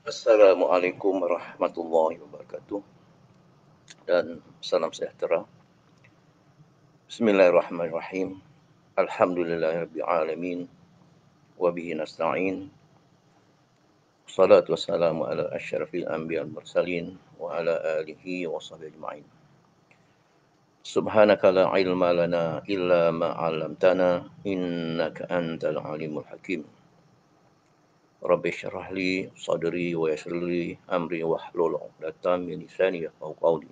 Assalamualaikum warahmatullahi wabarakatuh dan salam sejahtera. Bismillahirrahmanirrahim. Alhamdulillahirabbil alamin wa bihi nasta'in. Wassalatu wassalamu ala asyrafil anbiya'i wal mursalin wa ala alihi wa sahbihi ajma'in. Subhanaka la ilma lana illa ma 'allamtana innaka antal alimul hakim. Rabbi shrah li sadri wa yassir li amri wahlul 'uqdatam min lisani yafqahu qawli.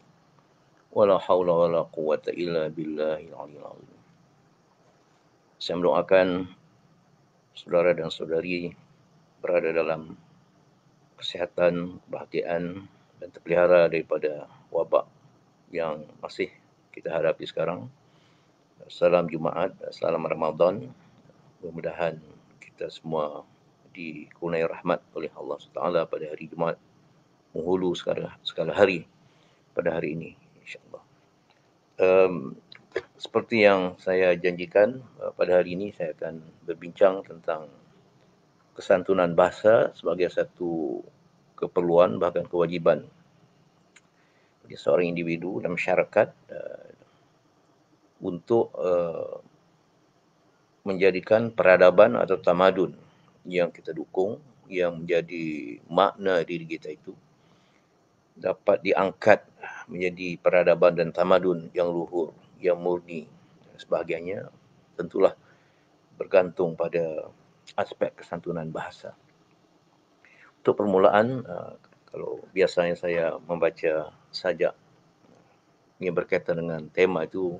Wala haula wala quwwata illa billahil aliyil azim. Saya mendoakan saudara dan saudari berada dalam kesihatan, kebahagiaan dan terpelihara daripada wabak yang masih kita hadapi sekarang. Salam Jumaat, salam Ramadan. Mudah-mudahan kita semua dikurniai rahmat oleh Allah SWT pada hari Jumaat, penghulu segala hari pada hari ini, insya-Allah. Seperti yang saya janjikan, pada hari ini saya akan berbincang tentang kesantunan bahasa sebagai satu keperluan bahkan kewajiban bagi seorang individu dan masyarakat untuk menjadikan peradaban atau tamadun yang kita dukung, yang menjadi makna diri kita itu dapat diangkat menjadi peradaban dan tamadun yang luhur, yang murni. Sebahagiannya tentulah bergantung pada aspek kesantunan bahasa. Untuk permulaan, kalau biasanya saya membaca sajak yang berkaitan dengan tema itu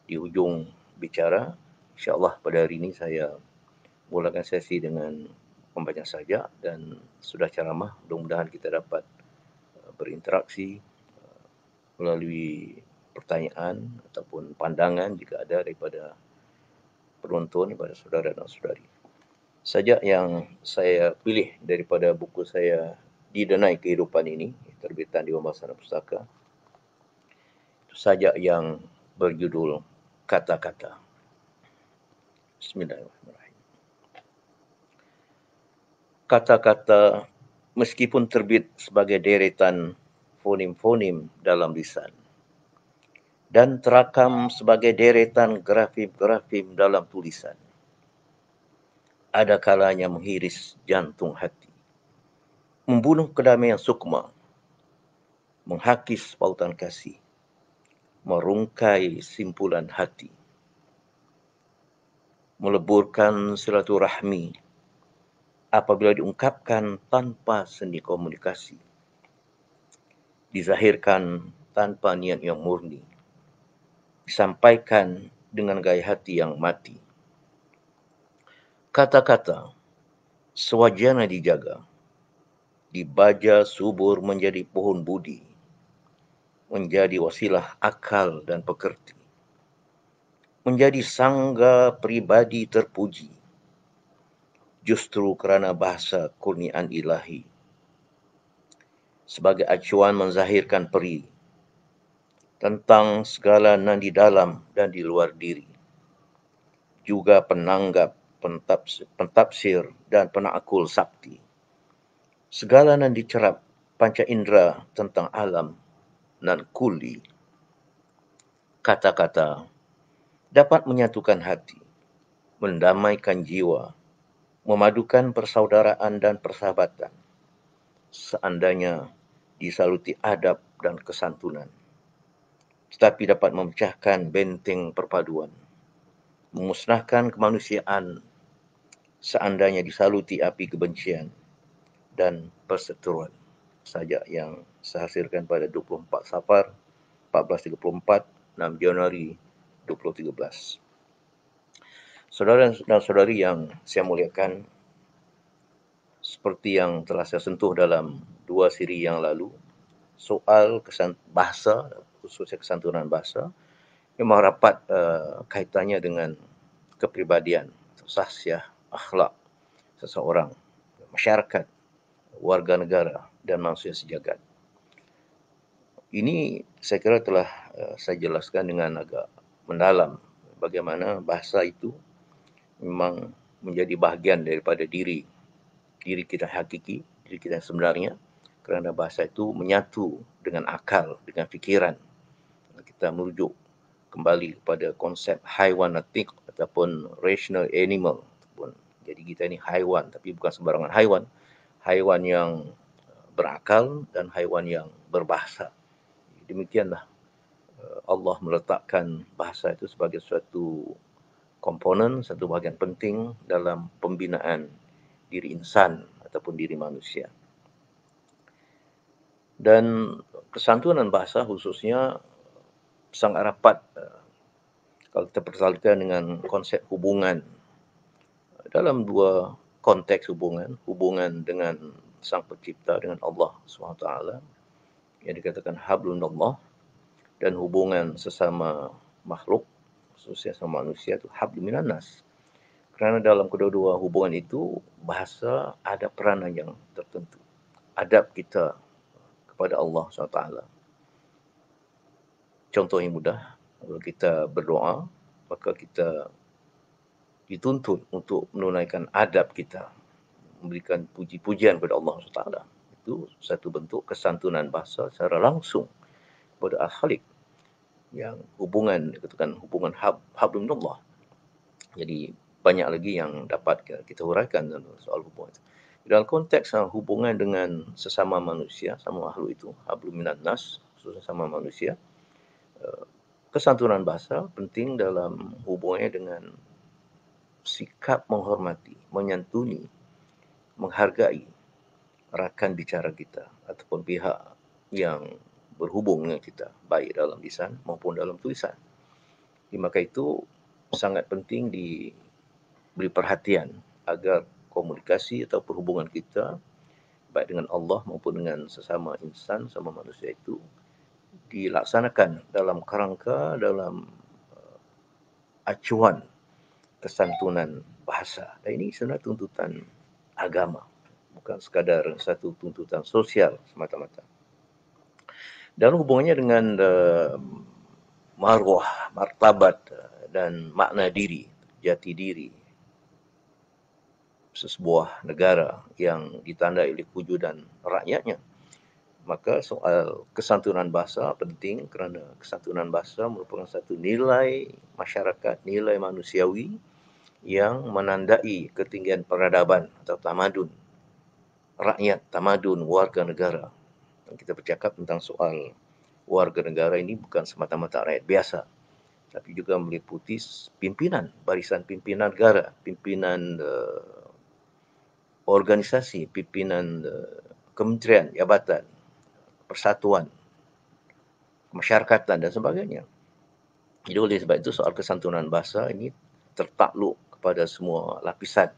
di hujung bicara, insya-Allah pada hari ini saya mulakan sesi dengan pembacaan sajak dan sudah ceramah. Mudah-mudahan kita dapat berinteraksi melalui pertanyaan ataupun pandangan jika ada daripada penonton, daripada saudara dan saudari. Sajak yang saya pilih daripada buku saya Didenai Kehidupan Ini, terbitan Dewan Bahasa dan Pustaka. Sajak yang berjudul Kata-Kata. Bismillahirrahmanirrahim. Kata-kata meskipun terbit sebagai deretan fonim-fonim dalam lisan dan terakam sebagai deretan grafim-grafim dalam tulisan, ada kalanya menghiris jantung hati, membunuh kedamaian sukma, menghakis pautan kasih, merungkai simpulan hati, meleburkan silaturahmi apabila diungkapkan tanpa seni komunikasi, dizahirkan tanpa niat yang murni, disampaikan dengan gaya hati yang mati. Kata-kata sewajarnya dijaga, dibaja subur menjadi pohon budi, menjadi wasilah akal dan pekerti, menjadi sangga pribadi terpuji, justru kerana bahasa kurniaan ilahi, sebagai acuan menzahirkan peri tentang segala nan di dalam dan di luar diri, juga penanggap, pentafsir dan penakul sakti, segala nan dicerap panca indera tentang alam nan kuli. Kata-kata dapat menyatukan hati, mendamaikan jiwa, memadukan persaudaraan dan persahabatan, seandainya disaluti adab dan kesantunan, tetapi dapat memecahkan benteng perpaduan, memusnahkan kemanusiaan seandainya disaluti api kebencian dan perseteruan. Sajak yang saya hasilkan pada 24 Safar 1434, 6 Januari 2013. Saudara dan saudari yang saya muliakan, seperti yang telah saya sentuh dalam 2 siri yang lalu, soal bahasa, khususnya kesantunan bahasa, memang rapat kaitannya dengan kepribadian, sahsiah, akhlak seseorang, masyarakat, warga negara dan manusia sejagat. Ini saya kira telah saya jelaskan dengan agak mendalam bagaimana bahasa itu memang menjadi bahagian daripada diri kita hakiki, diri kita yang sebenarnya, kerana bahasa itu menyatu dengan akal, dengan fikiran. Kita merujuk kembali kepada konsep haiwanatik ataupun rational animal. Jadi kita ni haiwan, tapi bukan sembarangan haiwan. Haiwan yang berakal dan haiwan yang berbahasa. Demikianlah Allah meletakkan bahasa itu sebagai suatu komponen, satu bahagian penting dalam pembinaan diri insan ataupun diri manusia. Dan kesantunan bahasa khususnya sangat rapat kalau kita persalahkan dengan konsep hubungan. Dalam dua konteks hubungan dengan Sang Pencipta, dengan Allah SWT, yang dikatakan hablunallah, dan hubungan sesama makhluk, khususnya sama manusia, itu hablum minannas. Kerana dalam kedua-dua hubungan itu, bahasa ada peranan yang tertentu. Adab kita kepada Allah SWT. Contoh yang mudah, kalau kita berdoa, maka kita dituntut untuk menunaikan adab kita, memberikan puji-pujian kepada Allah SWT. Itu satu bentuk kesantunan bahasa secara langsung kepada Al-Khaliq, yang hubungan, dikatakan hubungan hablum minallah. Jadi banyak lagi yang dapat kita huraikan dalam soal hubungan itu. Dalam konteks hubungan dengan sesama manusia, sama makhluk itu, hablum minannas, khususnya sama manusia, kesantunan bahasa penting dalam hubungannya dengan sikap menghormati, menyantuni, menghargai rakan bicara kita ataupun pihak yang berhubung dengan kita, baik dalam lisan maupun dalam tulisan. Maka itu sangat penting diberi perhatian agar komunikasi atau perhubungan kita, baik dengan Allah maupun dengan sesama insan, sama manusia itu, dilaksanakan dalam kerangka, dalam acuan kesantunan bahasa. Dan ini sebenarnya tuntutan agama, bukan sekadar satu tuntutan sosial semata-mata. Dan hubungannya dengan marwah, martabat dan makna diri, jati diri sesebuah negara yang ditandai oleh kewujudan rakyatnya. Maka soal kesantunan bahasa penting kerana kesantunan bahasa merupakan satu nilai masyarakat, nilai manusiawi yang menandai ketinggian peradaban atau tamadun rakyat, tamadun warga negara. Kita bercakap tentang soal warga negara ini bukan semata-mata rakyat biasa, tapi juga meliputi pimpinan, barisan pimpinan negara, pimpinan organisasi, pimpinan kementerian, jabatan, persatuan, masyarakatan dan sebagainya. Jadi oleh sebab itu soal kesantunan bahasa ini tertakluk kepada semua lapisan.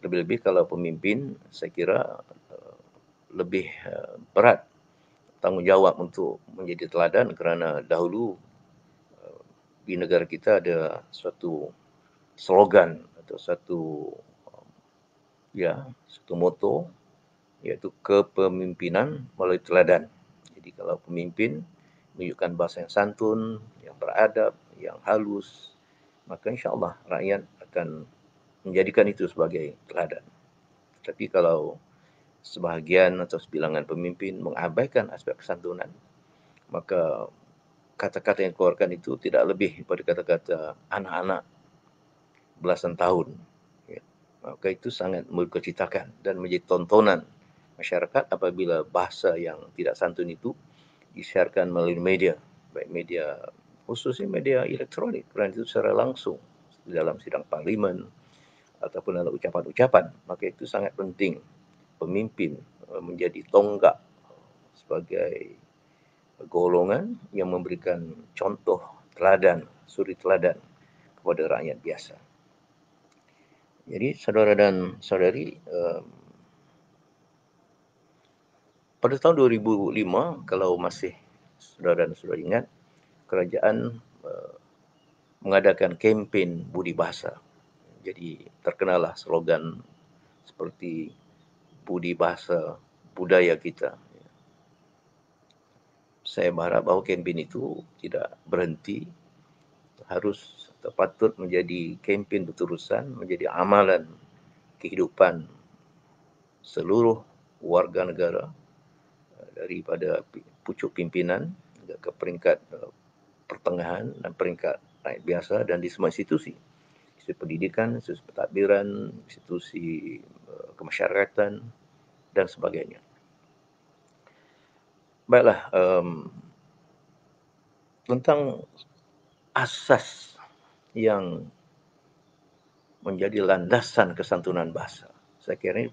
Lebih-lebih kalau pemimpin, saya kira lebih berat tanggungjawab untuk menjadi teladan, kerana dahulu di negara kita ada suatu slogan atau satu moto, iaitu kepemimpinan melalui teladan. Jadi kalau pemimpin menunjukkan bahasa yang santun, yang beradab, yang halus, maka insya-Allah rakyat akan menjadikan itu sebagai teladan. Tapi kalau sebahagian atau sebilangan pemimpin mengabaikan aspek kesantunan, maka kata-kata yang dikeluarkan itu tidak lebih daripada kata-kata anak-anak belasan tahun. Maka itu sangat menggecitakan dan menjadi tontonan masyarakat apabila bahasa yang tidak santun itu disiarkan melalui media, baik media, khususnya media elektronik, kerana itu secara langsung dalam sidang parlimen ataupun dalam ucapan-ucapan. Maka itu sangat penting pemimpin menjadi tonggak sebagai golongan yang memberikan contoh teladan, suri teladan kepada rakyat biasa. Jadi saudara dan saudari, pada tahun 2005, kalau masih saudara dan saudari ingat, kerajaan mengadakan kempen budi bahasa. Jadi terkenalah slogan seperti budi bahasa budaya kita. Saya berharap bahawa kempen itu tidak berhenti, harus atau patut menjadi kempen berterusan, menjadi amalan kehidupan seluruh warga negara, daripada pucuk pimpinan hingga ke peringkat pertengahan dan peringkat rakyat biasa dan di semua institusi. Institusi pendidikan, institusi pentadbiran, institusi kemasyarakatan dan sebagainya. Baiklah, tentang asas yang menjadi landasan kesantunan bahasa. Saya kira ini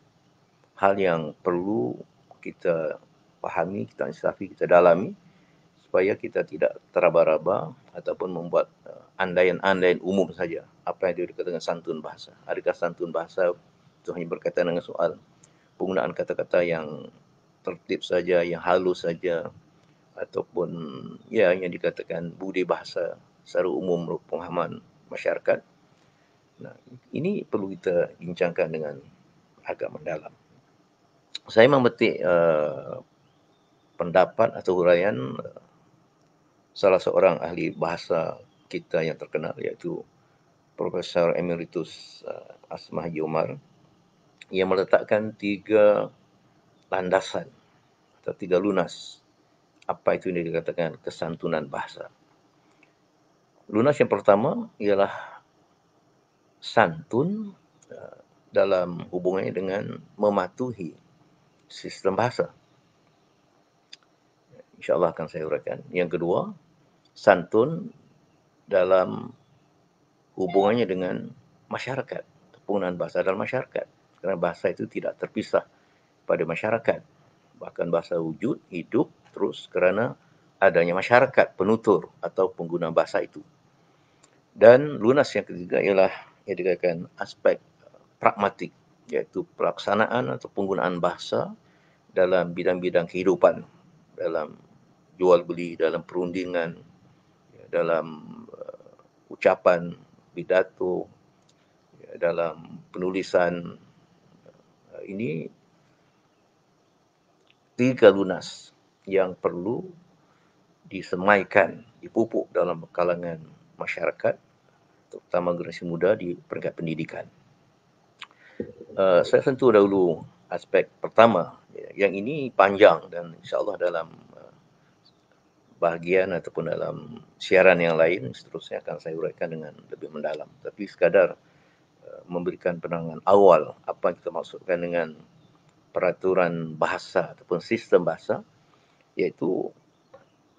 hal yang perlu kita pahami, kita insafi, kita dalami supaya kita tidak teraba-raba ataupun membuat andaian-andaian umum saja apa yang dikatakan dengan santun bahasa. Adakah santun bahasa itu hanya berkaitan dengan soal penggunaan kata-kata yang tertib saja, yang halus saja, ataupun ya yang dikatakan budi bahasa secara umum pemahaman masyarakat. Nah, ini perlu kita bincangkan dengan agak mendalam. Saya memetik pendapat atau huraian salah seorang ahli bahasa kita yang terkenal, iaitu Profesor Emeritus Asma Haji Omar, yang meletakkan 3 landasan atau 3 lunas apa itu yang dikatakan kesantunan bahasa. Lunas yang pertama ialah santun dalam hubungannya dengan mematuhi sistem bahasa. InsyaAllah akan saya uraikan. Yang kedua, santun dalam hubungannya dengan masyarakat, penggunaan bahasa dalam masyarakat. Kerana bahasa itu tidak terpisah pada masyarakat. Bahkan bahasa wujud, hidup terus kerana adanya masyarakat, penutur atau pengguna bahasa itu. Dan lunas yang ketiga ialah yang dikatakan aspek pragmatik, iaitu pelaksanaan atau penggunaan bahasa dalam bidang-bidang kehidupan, dalam jual beli, dalam perundingan, dalam ucapan, pidato, dalam penulisan. Ini 3 lunas yang perlu disemaikan, dipupuk dalam kalangan masyarakat, terutama generasi muda di peringkat pendidikan. Saya sentuh dahulu aspek pertama, yang ini panjang dan insyaAllah dalam bahagian ataupun dalam siaran yang lain seterusnya akan saya uraikan dengan lebih mendalam. Tapi sekadar memberikan penerangan awal apa yang kita maksudkan dengan peraturan bahasa ataupun sistem bahasa, iaitu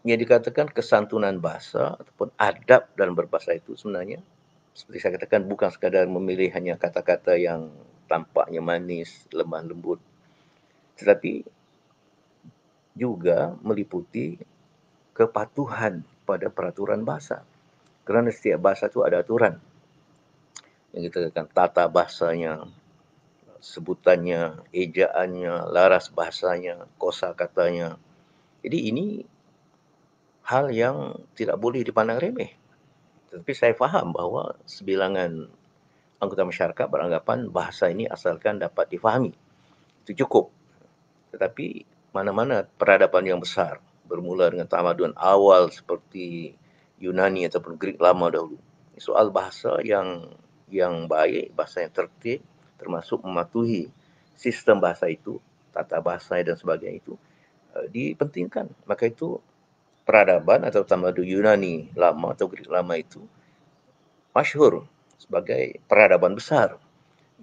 yang dikatakan kesantunan bahasa ataupun adab dalam berbahasa itu sebenarnya seperti saya katakan bukan sekadar memilih hanya kata-kata yang tampaknya manis, lemah lembut, tetapi juga meliputi kepatuhan pada peraturan bahasa. Kerana setiap bahasa itu ada aturan. Yang kita katakan tata bahasanya, sebutannya, ejaannya, laras bahasanya, kosakatanya. Jadi ini hal yang tidak boleh dipandang remeh. Tetapi saya faham bahawa sebilangan anggota masyarakat beranggapan bahasa ini asalkan dapat difahami, itu cukup. Tetapi mana-mana peradaban yang besar bermula dengan tamadun awal seperti Yunani ataupun Greek lama dahulu. Soal bahasa yang baik, bahasa yang tertib, termasuk mematuhi sistem bahasa itu, tata bahasa dan sebagainya itu dipentingkan. Maka itu peradaban atau tamadun Yunani lama atau Greek lama itu masyhur sebagai peradaban besar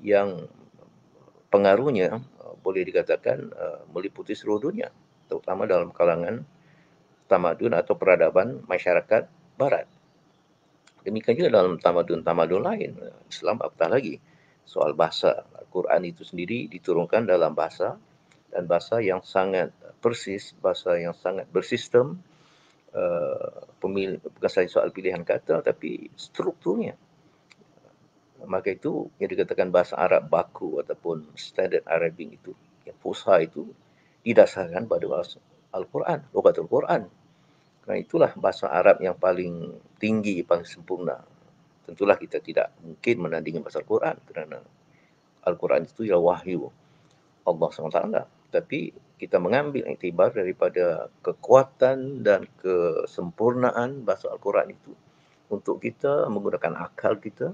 yang pengaruhnya boleh dikatakan meliputi seluruh dunia, terutama dalam kalangan tamadun atau peradaban masyarakat barat. Demikian juga dalam tamadun-tamadun lain, Islam apatah lagi. Soal bahasa, Al-Quran itu sendiri diturunkan dalam bahasa, dan bahasa yang sangat persis, bahasa yang sangat bersistem, bukan sahaja soal pilihan kata, tapi strukturnya. Maka itu yang dikatakan bahasa Arab baku ataupun standard Arabic itu, yang fusha itu didasarkan pada bahasa Al-Quran, Lughatul Quran. Kerana itulah bahasa Arab yang paling tinggi, paling sempurna. Tentulah kita tidak mungkin menandingi bahasa Al-Quran kerana Al-Quran itu ialah wahyu Allah SWT. Tapi kita mengambil iktibar daripada kekuatan dan kesempurnaan bahasa Al-Quran itu untuk kita menggunakan akal kita,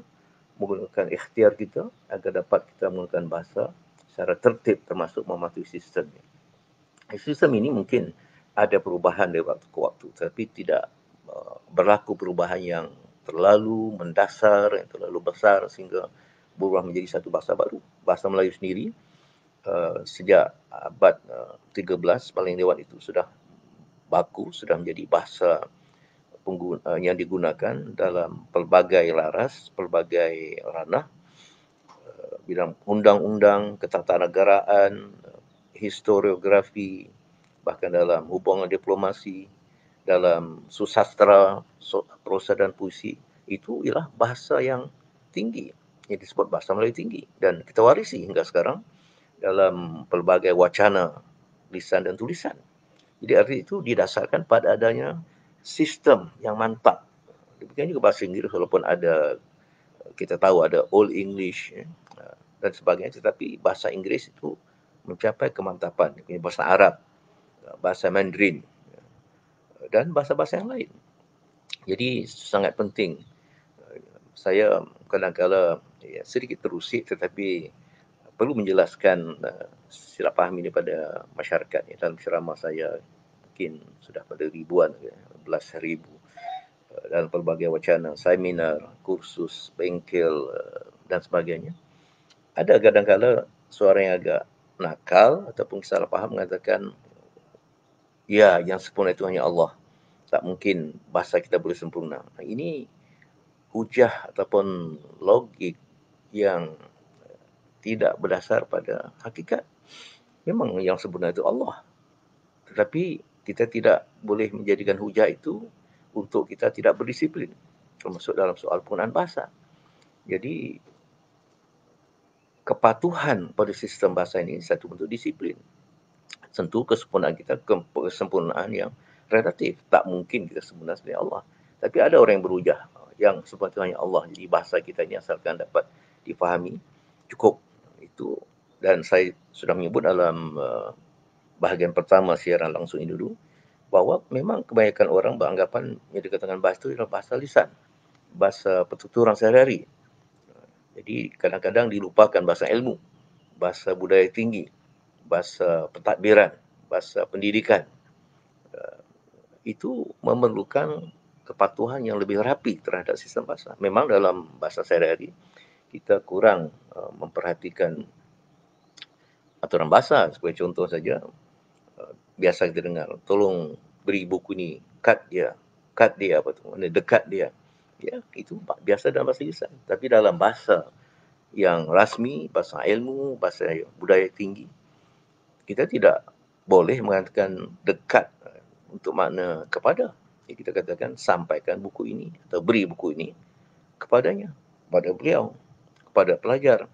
menggunakan ikhtiar kita agar dapat kita menggunakan bahasa secara tertib termasuk mematuhi sistemnya. Sistem ini mungkin ada perubahan dari waktu ke waktu, tapi tidak berlaku perubahan yang terlalu mendasar, yang terlalu besar sehingga berubah menjadi satu bahasa baru. Bahasa Melayu sendiri sejak abad 13 paling lewat itu sudah baku, sudah menjadi bahasa yang digunakan dalam pelbagai laras, pelbagai ranah, bidang undang-undang, ketatanegaraan, historiografi, bahkan dalam hubungan diplomasi, dalam susastra, prosa dan puisi, itu ialah bahasa yang tinggi, yang disebut bahasa Melayu tinggi, dan kita warisi hingga sekarang dalam pelbagai wacana lisan dan tulisan. Jadi arti itu didasarkan pada adanya sistem yang mantap. Demikian juga bahasa Inggeris, walaupun ada, kita tahu ada Old English dan sebagainya, tetapi bahasa Inggeris itu mencapai kemantapan. Bahasa Arab, bahasa Mandarin, dan bahasa-bahasa yang lain. Jadi sangat penting. Saya kadang-kala sedikit terusik, tetapi perlu menjelaskan silap faham ini pada masyarakat. Dalam ceramah saya mungkin sudah pada ribuan, belas ribu, dalam pelbagai wacana, seminar, kursus, bengkel dan sebagainya. Ada kadang-kala suara yang agak nakal ataupun salah faham mengatakan, ya, yang sempurna itu hanya Allah. Tak mungkin bahasa kita boleh sempurna. Ini hujah ataupun logik yang tidak berdasar pada hakikat. Memang yang sempurna itu Allah. Tetapi kita tidak boleh menjadikan hujah itu untuk kita tidak berdisiplin, termasuk dalam soal penggunaan bahasa. Jadi kepatuhan pada sistem bahasa ini satu bentuk disiplin. Tentu kesempurnaan kita kesempurnaan yang relatif. Tak mungkin kita sempurna seperti Allah. Tapi ada orang yang berhujah yang sepatutnya Allah. Jadi bahasa kita ini asalkan dapat difahami cukup. Itu, dan saya sudah menyebut dalam bahagian pertama siaran langsung ini dulu, bahawa memang kebanyakan orang beranggapan yang dikatakan bahasa itu adalah bahasa lisan, bahasa pertuturan sehari-hari. Jadi kadang-kadang dilupakan bahasa ilmu, bahasa budaya tinggi, bahasa pentadbiran, bahasa pendidikan. Itu memerlukan kepatuhan yang lebih rapi terhadap sistem bahasa. Memang dalam bahasa sehari-hari kita kurang memperhatikan aturan bahasa. Sebagai contoh saja, biasa kita dengar, tolong beri buku ni, cut dia apa tu, dekat dia. Ya, itu biasa dalam bahasa lisan. Tapi dalam bahasa yang rasmi, bahasa ilmu, bahasa budaya tinggi, kita tidak boleh mengatakan dekat untuk makna kepada. Jadi kita katakan sampaikan buku ini atau beri buku ini kepadanya, kepada beliau, kepada pelajar.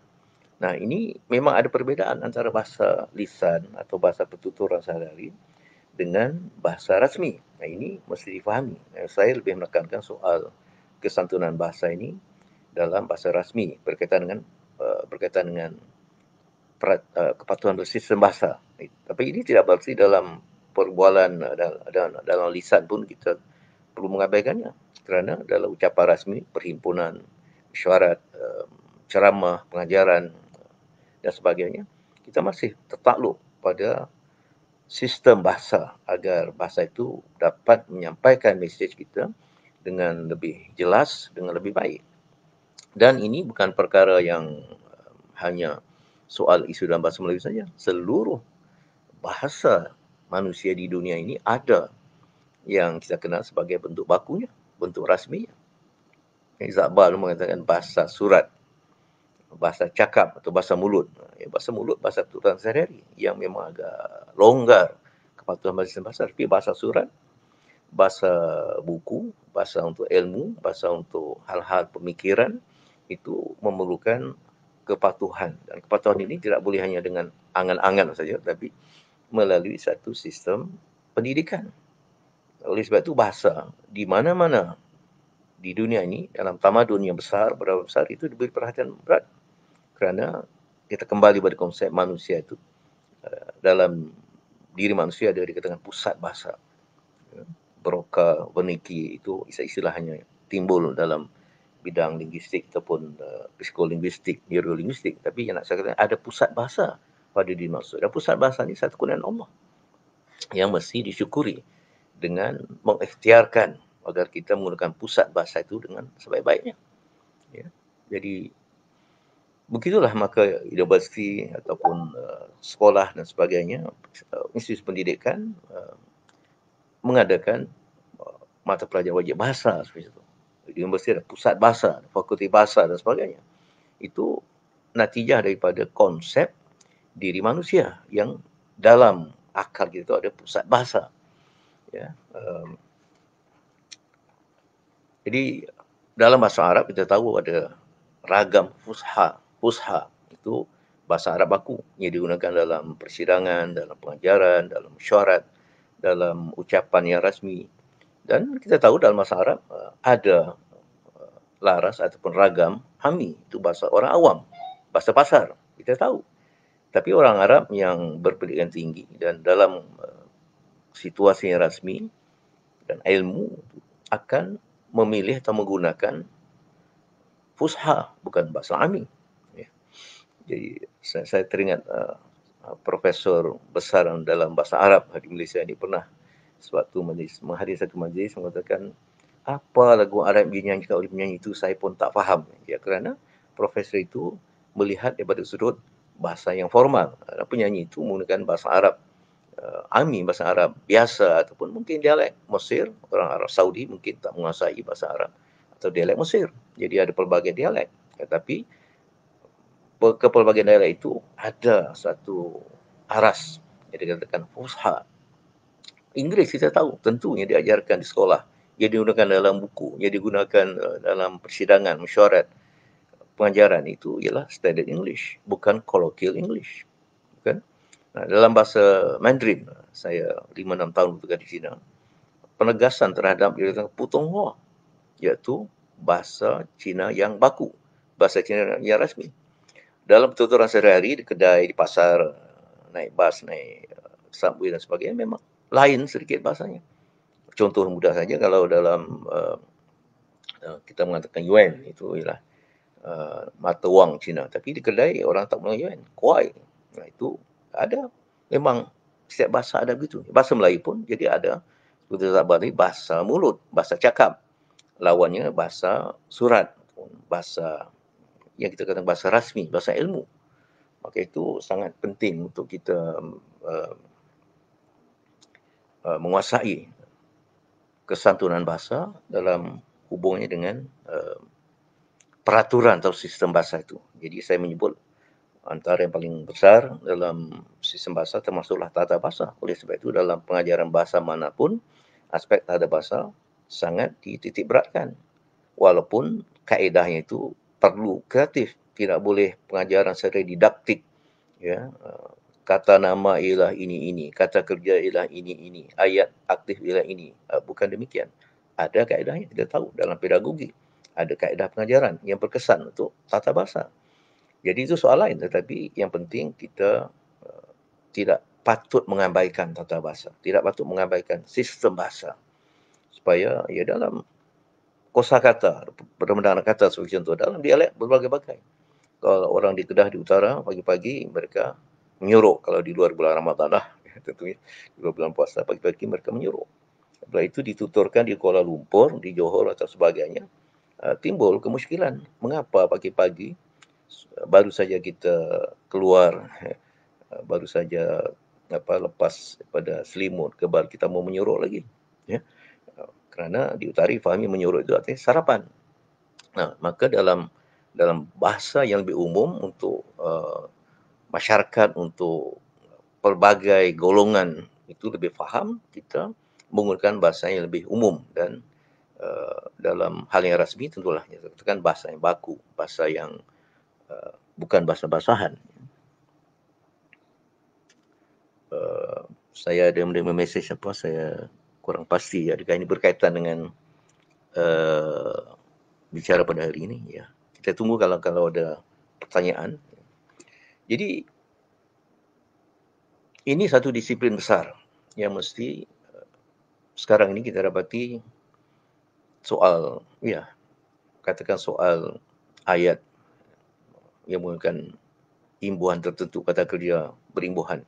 Nah, ini memang ada perbezaan antara bahasa lisan atau bahasa pertuturan sehari-hari dengan bahasa rasmi. Nah, ini mesti difahami. Saya lebih menekankan soal kesantunan bahasa ini dalam bahasa rasmi berkaitan dengan kepatuhan bersistem bahasa. Tapi ini tidak berarti dalam perbualan dalam lisan pun kita perlu mengabaikannya. Kerana dalam ucapan rasmi, perhimpunan, mesyuarat, ceramah, pengajaran dan sebagainya, kita masih tertakluk pada sistem bahasa agar bahasa itu dapat menyampaikan mesej kita dengan lebih jelas, dengan lebih baik. Dan ini bukan perkara yang hanya soal isu dalam bahasa Melayu saja. Seluruh bahasa manusia di dunia ini ada yang kita kenal sebagai bentuk bakunya, bentuk rasminya. Iqbal mengatakan bahasa surat, bahasa cakap atau bahasa mulut. Bahasa mulut, bahasa tuturan sehari-hari yang memang agak longgar kepatuhan bahasa, tapi bahasa surat, bahasa buku, bahasa untuk ilmu, bahasa untuk hal-hal pemikiran, itu memerlukan kepatuhan. Dan kepatuhan ini tidak boleh hanya dengan angan-angan saja, tapi melalui satu sistem pendidikan. Oleh sebab itu bahasa di mana-mana di dunia ini, dalam tamadun yang besar, berapa besar, itu diberi perhatian berat. Kerana kita kembali pada konsep manusia itu. Dalam diri manusia ada dikatakan pusat bahasa. Broca, Wernicke, itu istilah hanya timbul dalam bidang linguistik ataupun psikolinguistik, neurolinguistik. Tapi yang nak saya katakan ada pusat bahasa pada dimaksud. Dan pusat bahasa ni satu kurniaan Allah yang mesti disyukuri dengan mengikhtiarkan agar kita menggunakan pusat bahasa itu dengan sebaik-baiknya. Ya. Jadi begitulah maka universiti ataupun sekolah dan sebagainya, institusi pendidikan mengadakan mata pelajaran wajib bahasa seperti itu. Di universiti ada pusat bahasa, fakulti bahasa dan sebagainya. Itu natijah daripada konsep diri manusia yang dalam akal kita itu ada pusat bahasa. Ya. Jadi dalam bahasa Arab kita tahu ada ragam fusha. Fusha itu bahasa Arab baku yang digunakan dalam persidangan, dalam pengajaran, dalam mesyuarat, dalam ucapan yang rasmi. Dan kita tahu dalam bahasa Arab ada laras ataupun ragam hami, itu bahasa orang awam, bahasa pasar, kita tahu. Tapi orang Arab yang berpendidikan tinggi dan dalam situasi yang rasmi dan ilmu akan memilih atau menggunakan fusha, bukan bahasa ami. Ya. Jadi saya teringat profesor besar dalam bahasa Arab di Malaysia ini pernah sewaktu menghadiri satu majlis mengatakan, apa lagu Arab dinyanyikan oleh penyanyi itu saya pun tak faham. Ya, kerana profesor itu melihat daripada sudut bahasa yang formal. Penyanyi itu menggunakan bahasa Arab ami, bahasa Arab biasa ataupun mungkin dialek Mesir, orang Arab Saudi mungkin tak menguasai bahasa Arab atau dialek Mesir. Jadi ada pelbagai dialek. Tetapi kepelbagaian daerah itu ada satu aras yang dikatakan fusha. Inggeris kita tahu, tentunya diajarkan di sekolah. Ia digunakan dalam buku, ia digunakan dalam persidangan, mesyuarat, pengajaran itu ialah standard English, bukan colloquial English. Bukan? Nah, dalam bahasa Mandarin, saya 5-6 tahun bekerja di China, penegasan terhadap Putonghua, iaitu bahasa Cina yang baku, bahasa Cina yang rasmi. Dalam tuturan sehari-hari, di kedai, di pasar, naik bas, naik subway dan sebagainya, memang lain sedikit bahasanya. Contoh mudah saja, kalau dalam kita mengatakan yuan, itu ialah mata wang Cina. Tapi di kedai, orang tak mengenal yuan, kuai. Nah, itu ada. Memang setiap bahasa ada begitu. Bahasa Melayu pun jadi ada. Seperti tadi, bahasa mulut, bahasa cakap. Lawannya bahasa surat, bahasa yang kita katakan bahasa rasmi, bahasa ilmu. Maka itu sangat penting untuk kita menguasai kesantunan bahasa dalam hubungannya dengan peraturan atau sistem bahasa itu. Jadi saya menyebut antara yang paling besar dalam sistem bahasa termasuklah tata bahasa. Oleh sebab itu dalam pengajaran bahasa manapun, aspek tata bahasa sangat dititik beratkan. Walaupun kaedahnya itu perlu kreatif, tidak boleh pengajaran secara didaktik. Ya, kata nama ialah ini, kata kerja ialah ini, ayat aktif ialah ini. Bukan demikian. Ada kaedahnya, kita tahu dalam pedagogi. Ada kaedah pengajaran yang berkesan untuk tata bahasa. Jadi itu soal lain, tetapi yang penting kita tidak patut mengabaikan tata bahasa, tidak patut mengabaikan sistem bahasa. Supaya ya dalam kosakata, perbendaharaan kata sebagai contoh, dalam dialek berbagai-bagai. Kalau orang di Kedah di utara, pagi-pagi mereka menyuruh, kalau di luar bulan Ramadan lah, tentunya di luar bulan puasa, pagi-pagi mereka menyuruh. Setelah itu dituturkan di Kuala Lumpur, di Johor atau sebagainya, timbul kemusykilan. Mengapa pagi-pagi baru saja kita keluar, baru saja lepas daripada selimut, baru kita mau menyuruh lagi. Ya. Kerana di utara fahami menyuruh itu artinya sarapan. Nah, maka dalam bahasa yang lebih umum untuk masyarakat, untuk pelbagai golongan itu lebih faham, kita menggunakan bahasa yang lebih umum dan dalam hal yang rasmi tentulah kita katakan bahasa yang baku, bahasa yang bukan bahasa-basahan. Saya ada menerima mesej apa, saya kurang pasti adakah ini berkaitan dengan bicara pada hari ini. Ya, kita tunggu kalau ada pertanyaan. Jadi ini satu disiplin besar yang mesti sekarang ini kita dapati soal, ya, katakan soal ayat yang menggunakan imbuhan tertentu kata kerja berimbuhan.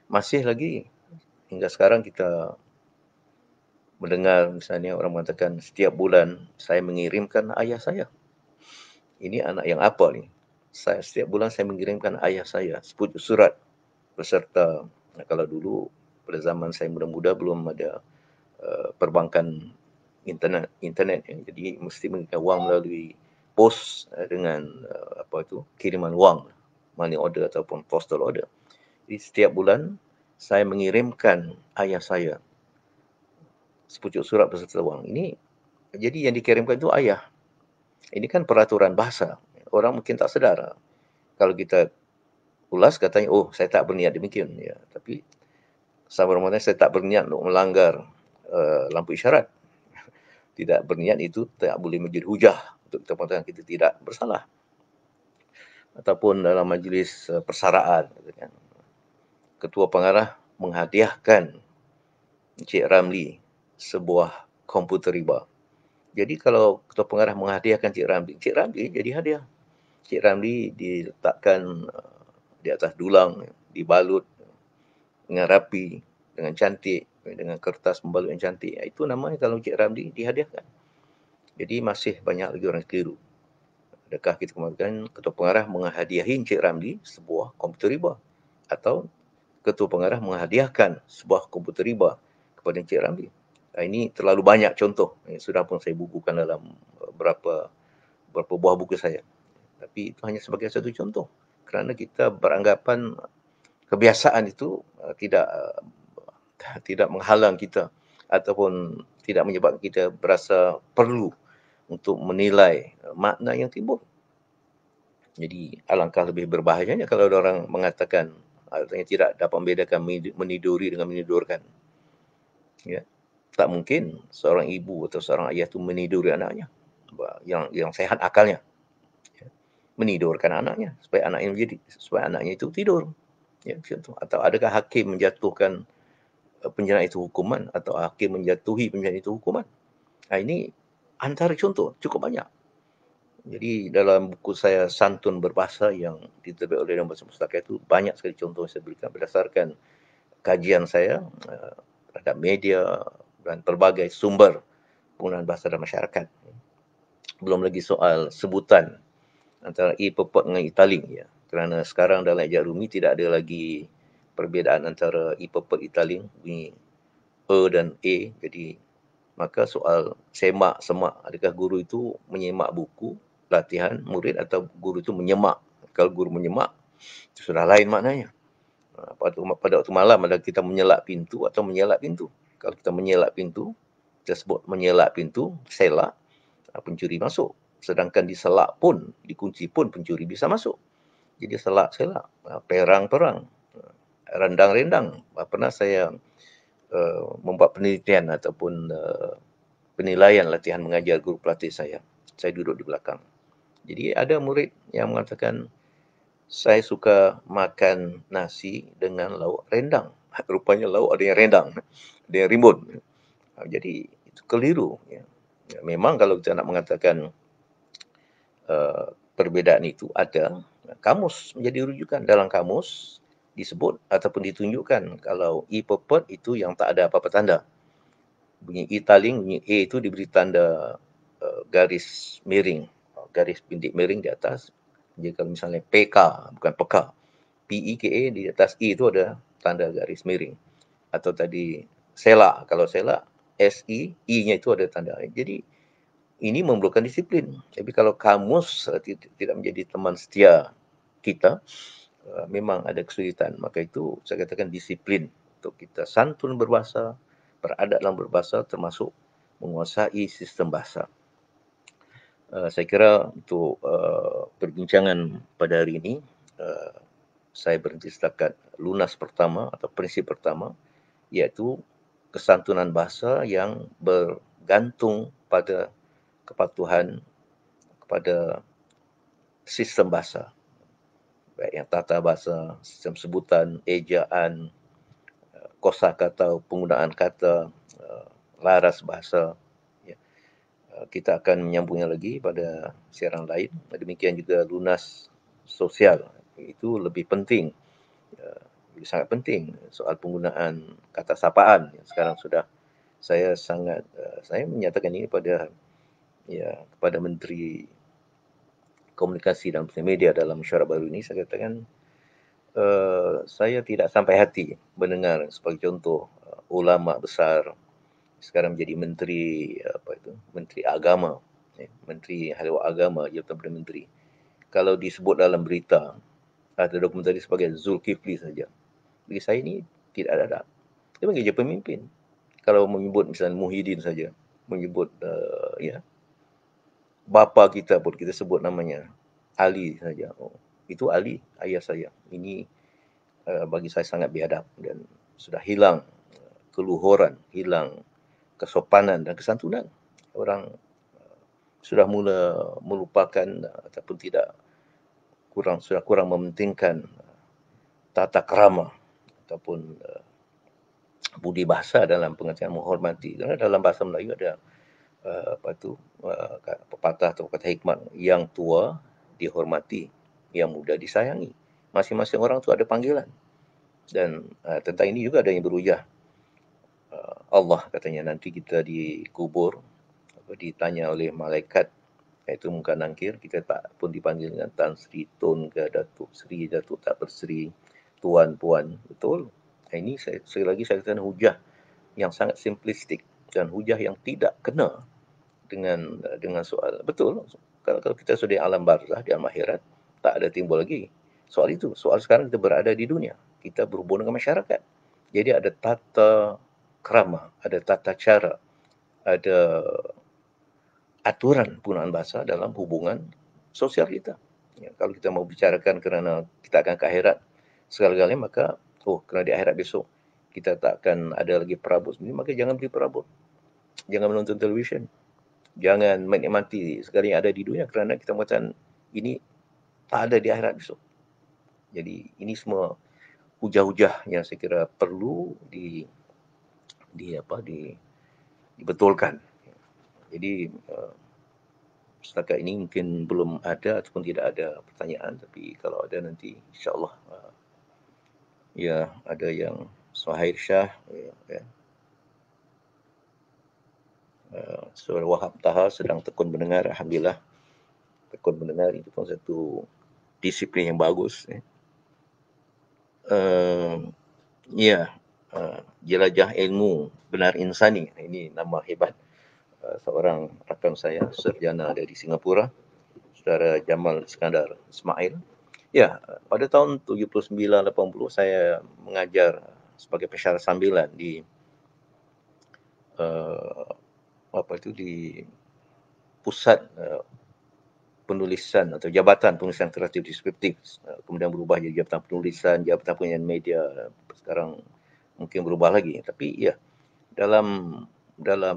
Masih lagi hingga sekarang kita mendengar misalnya orang mengatakan setiap bulan saya mengirimkan ayah saya. Ini anak yang apa ni? Setiap bulan saya mengirimkan ayah saya sepucuk surat beserta, kalau dulu pada zaman saya muda-muda belum ada perbankan internet ya. Jadi mesti mengirimkan wang melalui pos dengan kiriman wang, money order ataupun postal order. Jadi setiap bulan saya mengirimkan ayah saya sepucuk surat beserta wang. Ini jadi yang dikirimkan itu ayah. Ini kan peraturan bahasa. Orang mungkin tak sedar. Kalau kita ulas katanya, oh saya tak berniat demikian. Ya, tapi sama-sama saya tak berniat untuk melanggar lampu isyarat. Tidak berniat itu tak boleh menjadi hujah untuk kita mengatakan kita tidak bersalah. Ataupun dalam majlis persaraan, Ketua Pengarah menghadiahkan Encik Ramli sebuah komputer riba. Jadi kalau Ketua Pengarah menghadiahkan Encik Ramli jadi hadiah. Encik Ramli diletakkan di atas dulang, dibalut dengan rapi, dengan cantik, dengan kertas membalut yang cantik. Itu namanya kalau Encik Ramli dihadiahkan. Jadi masih banyak lagi orang keliru. Adakah kita kemakan Ketua Pengarah menghadiahi Encik Ramli sebuah komputer riba? Atau Ketua Pengarah menghadiahkan sebuah komputer riba kepada Encik Ramli? Ini terlalu banyak contoh. Sudah pun saya bukukan dalam berapa buah buku saya. Tapi itu hanya sebagai satu contoh. Kerana kita beranggapan kebiasaan itu tidak menghalang kita ataupun tidak menyebabkan kita berasa perlu untuk menilai makna yang timbul. Jadi alangkah lebih berbahayanya kalau ada orang mengatakan artinya tidak dapat membedakan meniduri dengan menidurkan. Ya. Tak mungkin seorang ibu atau seorang ayah itu meniduri anaknya yang sehat akalnya. Ya. Menidurkan anaknya supaya anaknya itu tidur. Ya, macam tu. Atau adakah hakim menjatuhkan penjara itu hukuman atau hakim menjatuhi penjara itu hukuman? Ini antara contoh cukup banyak. Jadi dalam buku saya Santun Berbahasa yang diterbit oleh Dewan Bahasa Pustaka itu banyak sekali contoh yang saya berikan berdasarkan kajian saya terhadap media dan pelbagai sumber penggunaan bahasa dalam masyarakat. Belum lagi soal sebutan antara e-purport dengan e-taling. Ya. Kerana sekarang dalam ejak rumi tidak ada lagi perbezaan antara e-purport e-taling, bunyi E dan A. Jadi maka soal semak, adakah guru itu menyemak buku latihan murid atau guru itu menyemak? Kalau guru menyemak, itu sudah lain maknanya. Pada waktu malam ada kita menyelak pintu atau menyelak pintu. Kalau kita menyelak pintu, kita sebut menyelak pintu, selak, pencuri masuk. Sedangkan diselak pun, dikunci pun pencuri bisa masuk. Jadi selak-selak, perang-perang, rendang-rendang. Pernah saya membuat penelitian ataupun penilaian latihan mengajar guru pelatih saya. Saya duduk di belakang. Jadi ada murid yang mengatakan, saya suka makan nasi dengan lauk rendang. Rupanya lauk ada yang rendang, ada yang rimbun. Jadi itu keliru. Ya. Memang kalau kita nak mengatakan perbezaan itu ada, kamus menjadi rujukan. Dalam kamus disebut ataupun ditunjukkan kalau e-purport itu yang tak ada apa-apa tanda. Bunyi e-taling, bunyi A itu diberi tanda garis miring, garis bintik miring di atas. Jadi kalau misalnya PK, bukan PK, PEKA di atas E itu ada tanda garis miring. Atau tadi selak, kalau selak SE, E-nya itu ada tanda. Jadi ini memerlukan disiplin. Tapi kalau kamus tidak menjadi teman setia kita, memang ada kesulitan. Maka itu saya katakan disiplin untuk kita santun berbahasa, beradab dalam berbahasa, termasuk menguasai sistem bahasa. Saya kira untuk perbincangan pada hari ini, saya berhenti setakat lunas pertama atau prinsip pertama, iaitu kesantunan bahasa yang bergantung pada kepatuhan kepada sistem bahasa. Baik yang tata bahasa, sistem sebutan, ejaan, kosakata, penggunaan kata, laras bahasa. Ya. Kita akan menyambungnya lagi pada siaran lain. Demikian juga lunas sosial. Itu lebih penting Jadi sangat penting soal penggunaan kata sapaan yang sekarang sudah saya menyatakan ini kepada Menteri Komunikasi dan Media dalam mesyuarat baru ini. Saya katakan, saya tidak sampai hati mendengar sebagai contoh, ulama besar sekarang menjadi menteri, menteri agama, menteri hal agama, jabatan Perdana Menteri. Kalau disebut dalam berita, ada dokumentari sebagai Zulkifli saja. Bagi saya ini tidak ada. Dia panggil je pemimpin. Kalau menyebut misalnya Muhyiddin saja, menyebut bapa kita pun kita sebut namanya Ali saja. Oh, itu Ali, ayah saya. Ini bagi saya sangat biadab dan sudah hilang keluhuran, hilang kesopanan dan kesantunan. Orang sudah mula melupakan ataupun sudah kurang mementingkan tata krama ataupun budi bahasa dalam pengertian menghormati. Kerana dalam bahasa Melayu ada pepatah atau kata hikmat, yang tua dihormati, yang muda disayangi. Masing-masing orang tu ada panggilan. Dan tentang ini juga ada yang berujah. Allah katanya nanti kita dikubur, ditanya oleh malaikat, iaitu muka nangkir, kita tak pun dipanggil dengan Tan Sri, Tun ke Datuk Sri, Datuk Tak Berseri, Tuan, Puan. Betul. Ini sekali lagi saya katakan hujah yang sangat simplistik dan hujah yang tidak kena dengan soal. Betul, kalau kita sudah di alam barzah, di alam akhirat, tak ada timbul lagi soal itu. Soal sekarang kita berada di dunia, kita berhubung dengan masyarakat. Jadi ada tata krama, ada tata cara, ada aturan penggunaan bahasa dalam hubungan sosial kita. Ya, kalau kita mau bicarakan kerana kita akan ke akhirat segala-galanya, maka kerana di akhirat besok kita tak akan ada lagi perabot sendiri, maka jangan beli perabot, jangan menonton televisyen, jangan menikmati segala yang ada di dunia kerana kita mengatakan ini tak ada di akhirat besok. Jadi ini semua hujah-hujah yang saya kira perlu dibetulkan. Jadi setakat ini mungkin belum ada ataupun tidak ada pertanyaan, tapi kalau ada nanti insya-Allah ada yang Suhail Shah, Saudara Wahab Taha sedang tekun mendengar. Alhamdulillah, tekun mendengar itu pun satu disiplin yang bagus. Jelajah ilmu benar insani, ini nama hebat seorang rakan saya, sarjana dari Singapura, Saudara Jamal Iskandar Ismail. Ya, pada tahun 79-80 saya mengajar sebagai pensyarah sambilan di di pusat penulisan atau jabatan penulisan kreatif deskriptif, kemudian berubah jadi jabatan penulisan, jabatan penyiaran media, sekarang mungkin berubah lagi. Tapi ya, dalam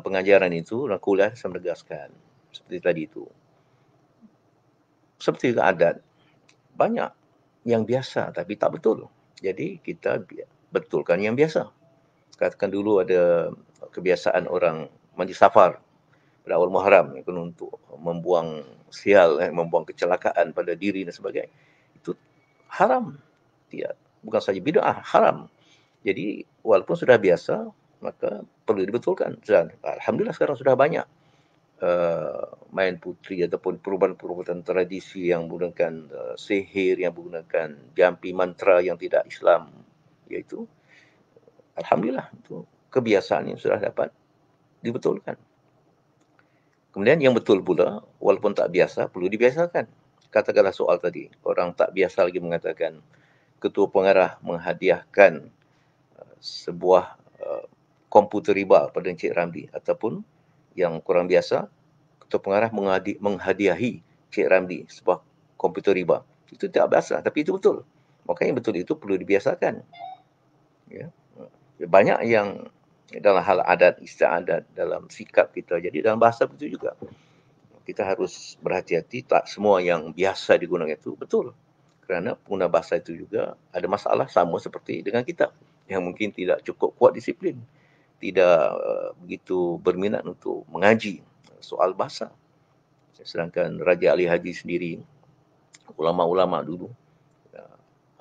pengajaran itu dan kuliah saya menegaskan seperti tadi itu, seperti adat, banyak yang biasa tapi tak betul. Jadi kita betulkan yang biasa. Katakan dulu ada kebiasaan orang majlis safar pada awal Muharram untuk membuang sial, membuang kecelakaan pada diri dan sebagainya. Itu haram. Bukan saja bid'ah, haram. Jadi walaupun sudah biasa, maka perlu dibetulkan. Dan alhamdulillah sekarang sudah banyak main putri ataupun perubatan-perubatan tradisi yang menggunakan sihir, yang menggunakan jampi mantra yang tidak Islam, iaitu alhamdulillah itu kebiasaan yang sudah dapat dibetulkan. Kemudian yang betul pula, walaupun tak biasa, perlu dibiasakan. Katakanlah soal tadi, orang tak biasa lagi mengatakan ketua pengarah menghadiahkan sebuah komputer riba pada Encik Ramli, ataupun yang kurang biasa, ketua pengarah menghadiahi Encik Ramli sebuah komputer riba. Itu tidak biasa, tapi itu betul. Maka yang betul itu perlu dibiasakan. Ya. Banyak yang dalam hal adat, istiadat, dalam sikap kita. Jadi dalam bahasa begitu juga. Kita harus berhati-hati, tak semua yang biasa digunakan itu betul. Kerana pengguna bahasa itu juga ada masalah sama seperti dengan kita, yang mungkin tidak cukup kuat disiplin, tidak begitu berminat untuk mengaji soal bahasa. Sedangkan Raja Ali Haji sendiri, ulama-ulama dulu,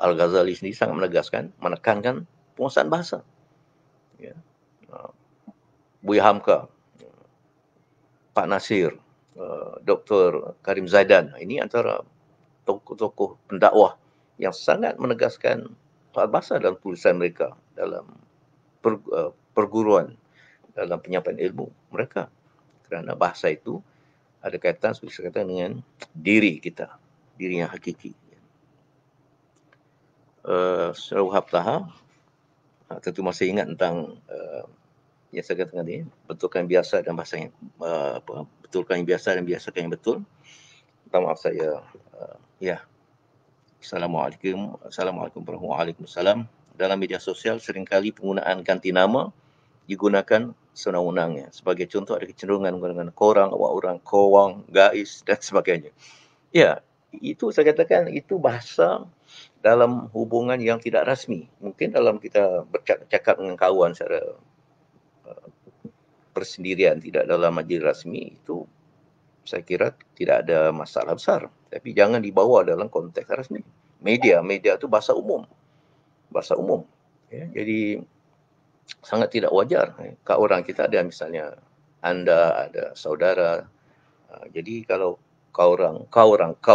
Al-Ghazali sendiri sangat menegaskan, menekankan penguasaan bahasa. Ya. Buya Hamka, Pak Nasir, Dr. Karim Zaidan, ini antara tokoh-tokoh pendakwah yang sangat menegaskan soal bahasa dalam tulisan mereka, dalam perguruan, dalam penyampaian ilmu mereka. Kerana bahasa itu ada kaitan, seperti saya katakan, dengan diri kita, diri yang hakiki. Surah Wahab Taha, tentu masih ingat tentang yang saya katakan tadi, betulkan biasa dan bahasa yang betulkan yang biasa dan biasakan yang betul. Minta maaf saya. Ya. Assalamualaikum warahmatullahi wabarakatuh. Dalam media sosial seringkali penggunaan ganti nama digunakan sewenang-wenangnya. Sebagai contoh, ada kecenderungan menggunakan korang, awak orang, kowang, gais dan sebagainya. Ya, itu saya katakan itu bahasa dalam hubungan yang tidak rasmi. Mungkin dalam kita bercakap dengan kawan secara persendirian, tidak dalam majlis rasmi, itu saya kira tidak ada masalah besar. Tapi jangan dibawa dalam konteks rasmi. Media itu bahasa umum. Bahasa umum. Ya, jadi sangat tidak wajar. Kat orang kita ada misalnya anda, ada saudara. Jadi kalau kau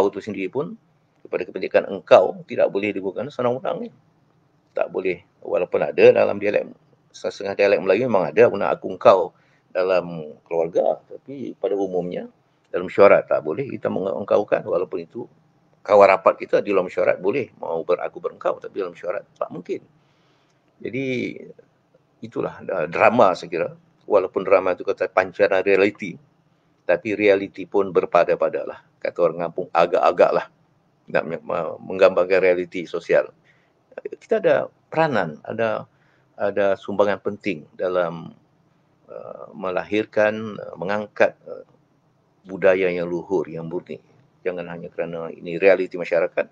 itu sendiri pun kepada kepentingan engkau tidak boleh digunakan senang-senang. Tak boleh. Walaupun ada dalam dialek, setengah dialek Melayu memang ada guna aku engkau dalam keluarga, tapi pada umumnya dalam mesyuarat tak boleh kita mengengkaukan, walaupun itu kawan rapat kita di dalam mesyuarat boleh mau beraku berengkau, tapi dalam mesyuarat tak mungkin. Jadi itulah drama saya kira. Walaupun drama itu kata pancaran realiti, tapi realiti pun berpada-pada lah. Kata orang kampung, agak-agak lah nak menggambarkan realiti sosial. Kita ada peranan, ada sumbangan penting dalam melahirkan, mengangkat budaya yang luhur, yang murni. Jangan hanya kerana ini realiti masyarakat,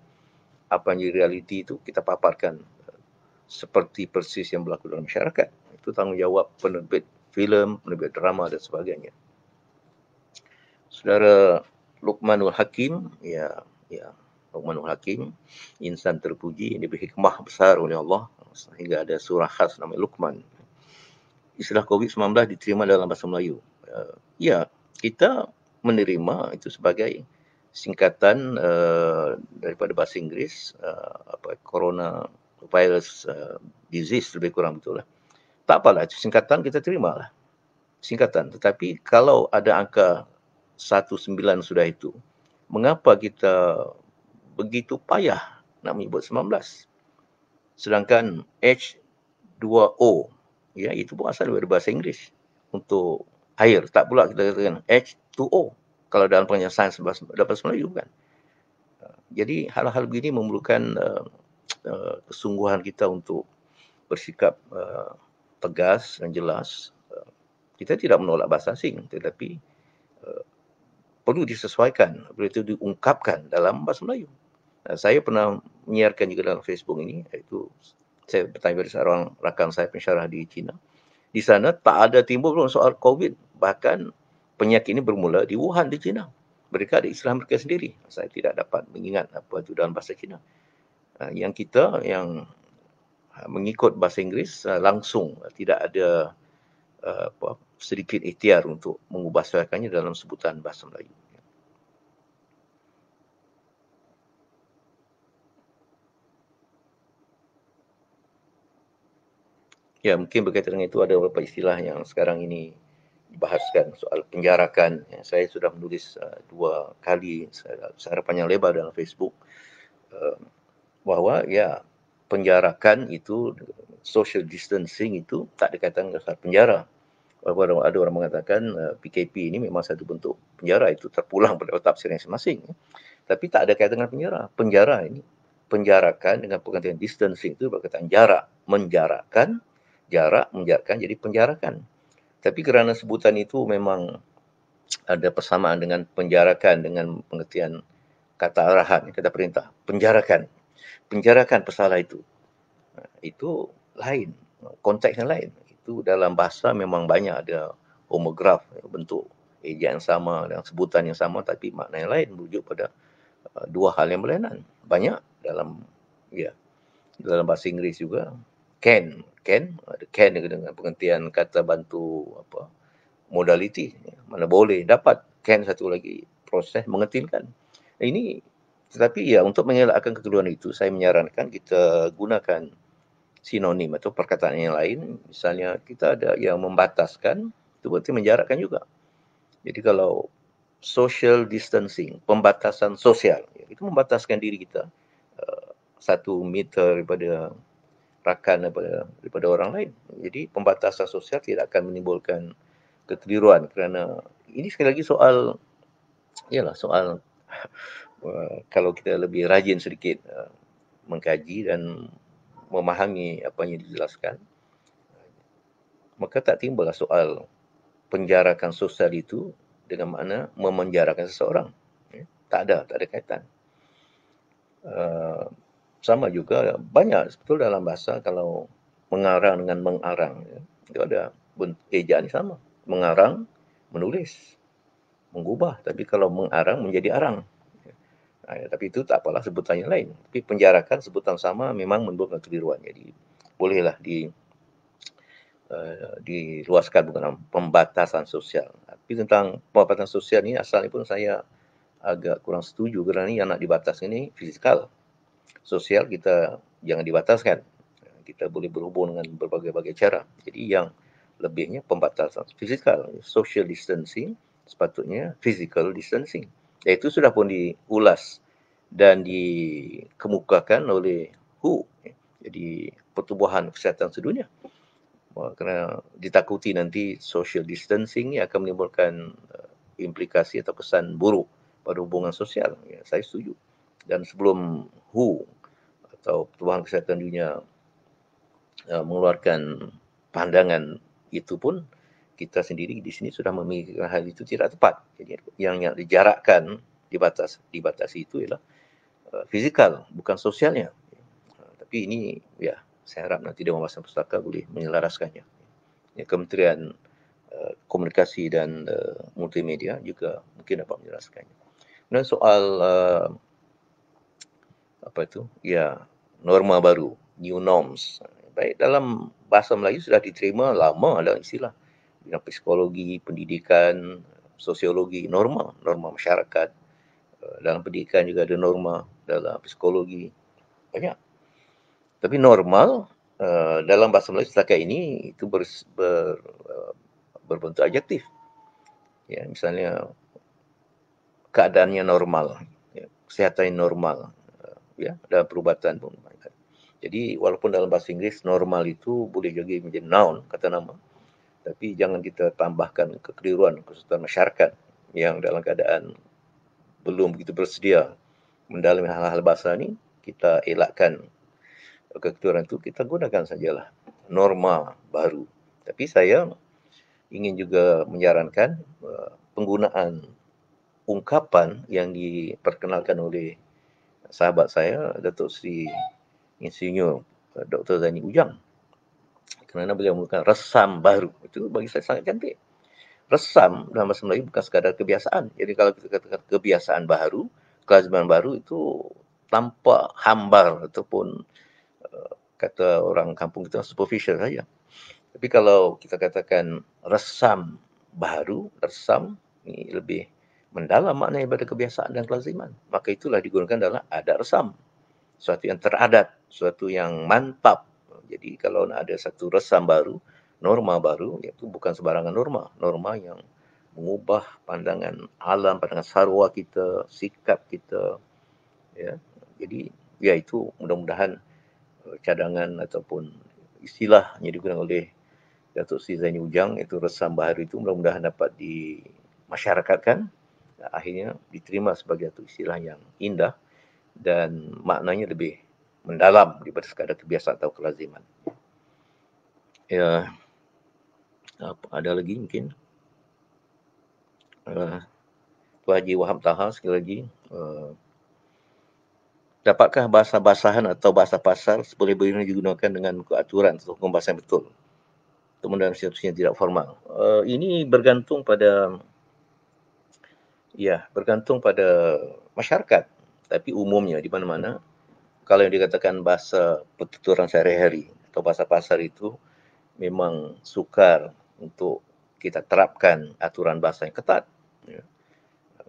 apa yang jadi realiti itu kita paparkan seperti persis yang berlaku dalam masyarakat. Itu tanggungjawab penerbit filem, penerbit drama dan sebagainya. Saudara Luqmanul Hakim, ya, Luqmanul Hakim, insan terpuji yang diberi hikmah besar oleh Allah sehingga ada surah khas namanya Luqman. Istilah COVID-19 diterima dalam bahasa Melayu. Ya, kita menerima itu sebagai singkatan daripada bahasa Inggeris, corona virus disease, lebih kurang betul lah. Tak apalah, itu singkatan kita terima lah. Singkatan. Tetapi kalau ada angka 19 sudah itu, mengapa kita begitu payah nak menyebut 19? Sedangkan H2O, ya, itu pun asal dari bahasa Inggeris untuk air. Tak pula kita katakan H2O kalau dalam pengajaran sains bahasa Melayu, kan. Jadi hal-hal begini memerlukan kesungguhan kita untuk bersikap tegas dan jelas. Kita tidak menolak bahasa asing, tetapi perlu disesuaikan, perlu diungkapkan dalam bahasa Melayu. Saya pernah menyiarkan juga dalam Facebook ini, iaitu saya bertanya pada seorang rakan saya pensyarah di China. Di sana tak ada timbul belum soal COVID. Bahkan penyakit ini bermula di Wuhan, di China. Mereka ada istilah mereka sendiri. Saya tidak dapat mengingat apa itu dalam bahasa China. Yang kita yang mengikut bahasa Inggeris langsung tidak ada sedikit ikhtiar untuk mengubah suarakannya dalam sebutan bahasa Melayu. Ya, mungkin berkaitan dengan itu ada beberapa istilah yang sekarang ini dibahaskan soal penjarakan. Saya sudah menulis 2 kali secara panjang lebar dalam Facebook bahawa ya penjarakan itu, social distancing itu tak ada kaitan dengan penjara. Walaupun ada orang mengatakan PKP ini memang satu bentuk penjara, itu terpulang pada tafsir masing-masing. Tapi tak ada kaitan dengan penjara. Penjara ini, penjarakan dengan pengertian distancing itu berkaitan jarak. Menjarakkan, jarak, menjarakkan jadi penjarakan. Tapi kerana sebutan itu memang ada persamaan dengan penjarakan dengan pengertian kata arahan, kata perintah. Penjarakan. Penjarakan pesalah itu. Itu lain. Konteks yang lain. Itu dalam bahasa memang banyak ada homograf, bentuk ejaan yang sama dan sebutan yang sama, tapi makna yang lain merujuk pada dua hal yang berlainan. Banyak dalam Ya, dalam bahasa Inggeris juga ada can dengan pengertian kata bantu apa, modality, mana boleh dapat. Can satu lagi proses mengetilkan. Ini tetapi ya untuk mengelakkan kekeliruan itu saya menyarankan kita gunakan sinonim atau perkataan yang lain. Misalnya kita ada yang membataskan, itu berarti menjarakkan juga. Jadi kalau social distancing, pembatasan sosial, itu membataskan diri kita 1 meter daripada rakan daripada orang lain. Jadi pembatasan sosial tidak akan menimbulkan kekeliruan kerana ini sekali lagi soal soal kalau kita lebih rajin sedikit mengkaji dan memahami apa yang dijelaskan, maka tak timbullah soal penjarakan sosial itu dengan makna memenjarakan seseorang. Tak ada kaitan. Sama juga banyak betul dalam bahasa kalau mengarang dengan mengarang, itu ada ejaan sama. Mengarang, menulis, mengubah. Tapi kalau mengarang menjadi arang. Tapi itu tak apalah sebutannya lain. Tapi penjarakan sebutan sama memang menimbulkan kekeliruan. Jadi bolehlah diluaskan mengenai pembatasan sosial. Tapi tentang pembatasan sosial ini asalnya pun saya agak kurang setuju kerana yang nak dibatas ini fizikal. Sosial kita jangan dibataskan. Kita boleh berhubung dengan berbagai-bagai cara. Jadi yang lebihnya pembatasan fizikal, social distancing, sepatutnya physical distancing. Itu sudah pun diulas dan dikemukakan oleh WHO, jadi Pertubuhan Kesihatan Sedunia. Kerana ditakuti nanti social distancing ini akan menimbulkan implikasi atau kesan buruk pada hubungan sosial. Ya, saya setuju. Dan sebelum WHO atau Pertubuhan Kesihatan Dunia mengeluarkan pandangan itu pun, kita sendiri di sini sudah memikirkan hal itu tidak tepat. Jadi yang dijarakkan, dibatasi itu ialah fizikal, bukan sosialnya. Tapi ini ya saya harap nanti Dewan Bahasa Pustaka boleh menyelaraskannya. Ya, Kementerian Komunikasi dan Multimedia juga mungkin dapat menjelaskannya. Dan soal apa itu? Ya, norma baru, new norms. Baik, dalam bahasa Melayu sudah diterima lama dalam istilah. Dalam psikologi, pendidikan, sosiologi, norma masyarakat. Dalam pendidikan juga ada norma, dalam psikologi, banyak. Tapi normal dalam bahasa Melayu setakat ini itu berbentuk adjektif. Ya, misalnya keadaannya normal, ya, kesihatan normal, ya, dalam perubatan pun. Jadi walaupun dalam bahasa Inggeris normal itu boleh jadi menjadi noun, kata nama, tapi jangan kita tambahkan kekeliruan keseluruhan masyarakat yang dalam keadaan belum begitu bersedia mendalami hal-hal bahasa ini, kita elakkan kekeliruan itu, kita gunakan sajalah norma baru. Tapi saya ingin juga menyarankan penggunaan ungkapan yang diperkenalkan oleh sahabat saya, Datuk Seri Insinyur Dr. Zaini Ujang, kerana beliau menggunakan resam baru. Itu bagi saya sangat cantik. Resam dalam bahasa Melayu bukan sekadar kebiasaan. Jadi kalau kita katakan kebiasaan baru, kelaziman baru, itu tampak hambar ataupun kata orang kampung kita superficial saja. Tapi kalau kita katakan resam baru, resam ini lebih mendalam maknanya daripada kebiasaan dan kelaziman. Maka itulah digunakan dalam adat resam. Sesuatu yang teradat, sesuatu yang mantap. Jadi kalau ada satu resam baru, norma baru, itu bukan sembarangan norma. Norma yang mengubah pandangan alam, pandangan sarwa kita, sikap kita. Ya. Jadi, ya itu mudah-mudahan cadangan ataupun istilah yang digunakan oleh Datuk Seri Zaini Ujang, itu resam baharu itu mudah-mudahan dapat dimasyarakatkan, akhirnya diterima sebagai satu istilah yang indah dan maknanya lebih mendalam daripada sekadar kebiasaan atau kelaziman. Ya, ada lagi mungkin? Tuan Haji Wahab Taha sekali lagi, dapatkah bahasa-basahan atau bahasa pasar seboleh-bolehnya digunakan dengan keaturan atau hukum bahasa yang betul? Kemudian situasi yang tidak formal. Ini bergantung pada bergantung pada masyarakat. Tapi umumnya di mana-mana kalau yang dikatakan bahasa pertuturan sehari-hari atau bahasa pasar itu memang sukar untuk kita terapkan aturan bahasa yang ketat. Ya.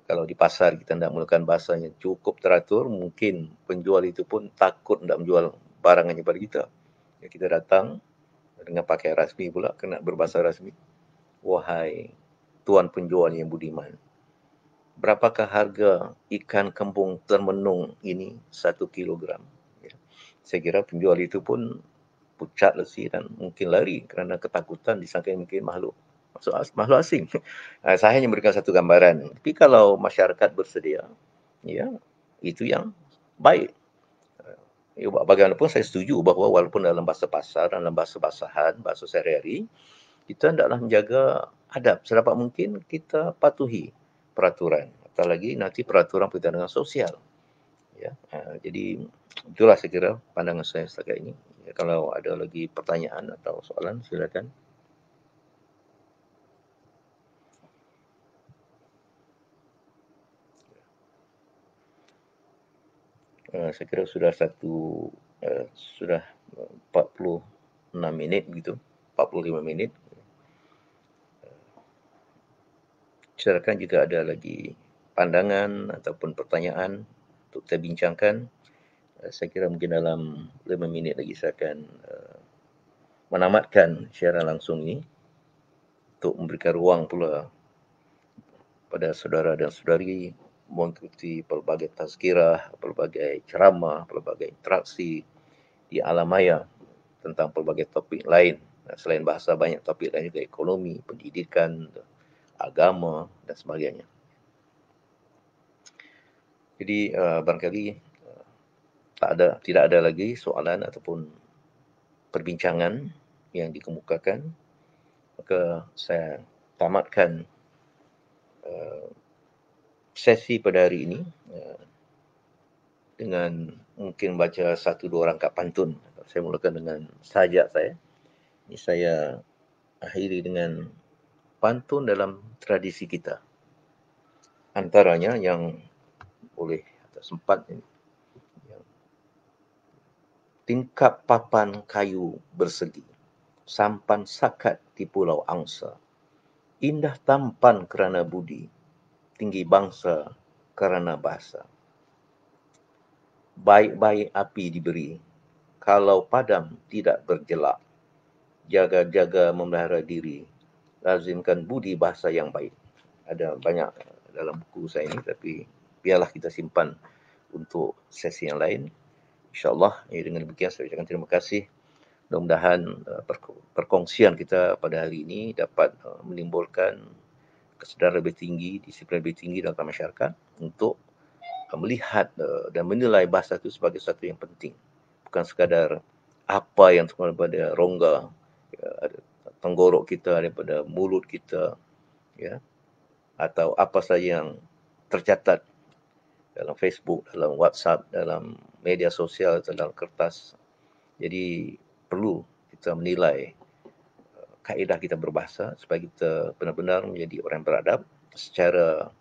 Kalau di pasar kita tidak menggunakan bahasa yang cukup teratur, mungkin penjual itu pun takut tidak menjual barangannya pada kita. Ya, kita datang dengan pakaian rasmi pula, kena berbahasa rasmi. Wahai tuan penjual yang budiman, berapakah harga ikan kembung termenung ini 1 kilogram? Ya. Saya kira penjual itu pun pucat lesi dan mungkin lari kerana ketakutan disangka mungkin makhluk asing. Saya hanya memberikan satu gambaran. Tapi kalau masyarakat bersedia, ya, itu yang baik. Ya, bagaimanapun saya setuju bahawa walaupun dalam bahasa pasar, dalam bahasa basahan, bahasa sehari-hari, kita hendaklah menjaga adab. Sedapat mungkin kita patuhi peraturan. Apatah lagi nanti peraturan perundangan sosial. Ya, jadi itulah saya kira pandangan saya setakat ini. Ya, kalau ada lagi pertanyaan atau soalan, silakan. Saya kira sudah sudah 46 minit begitu, 45 minit. Silakan jika ada lagi pandangan ataupun pertanyaan untuk kita bincangkan. Saya kira mungkin dalam 5 minit lagi saya akan menamatkan siaran langsung ini untuk memberikan ruang pula pada saudara dan saudari mengikuti pelbagai tazkirah, pelbagai ceramah, pelbagai interaksi di alam maya tentang pelbagai topik lain. Selain bahasa, banyak topik lain juga, ekonomi, pendidikan, agama dan sebagainya. Jadi barangkali tidak ada lagi soalan ataupun perbincangan yang dikemukakan, maka saya tamatkan sesi pada hari ini dengan mungkin baca 1-2 rangkap pantun. Saya mulakan dengan sajak saya. Ini saya akhiri dengan pantun dalam tradisi kita. Antaranya yang boleh atau sempat ini, tingkap papan kayu bersegi, sampan sakat di pulau angsa, indah tampan kerana budi, tinggi bangsa kerana bahasa. Baik-baik api diberi, kalau padam tidak berjelak, jaga-jaga memelihara diri, lazimkan budi bahasa yang baik. Ada banyak dalam buku saya ini, tapi biarlah kita simpan untuk sesi yang lain. InsyaAllah, dengan demikian saya ucapkan terima kasih. Mudah-mudahan perkongsian kita pada hari ini dapat menimbulkan kesedaran lebih tinggi, disiplin lebih tinggi dalam masyarakat untuk melihat dan menilai bahasa itu sebagai sesuatu yang penting. Bukan sekadar apa yang daripada rongga tenggorok kita, daripada mulut kita, ya, atau apa saja yang tercatat dalam Facebook, dalam WhatsApp, dalam media sosial, dalam kertas. Jadi perlu kita menilai kaedah kita berbahasa supaya kita benar-benar menjadi orang yang beradab secara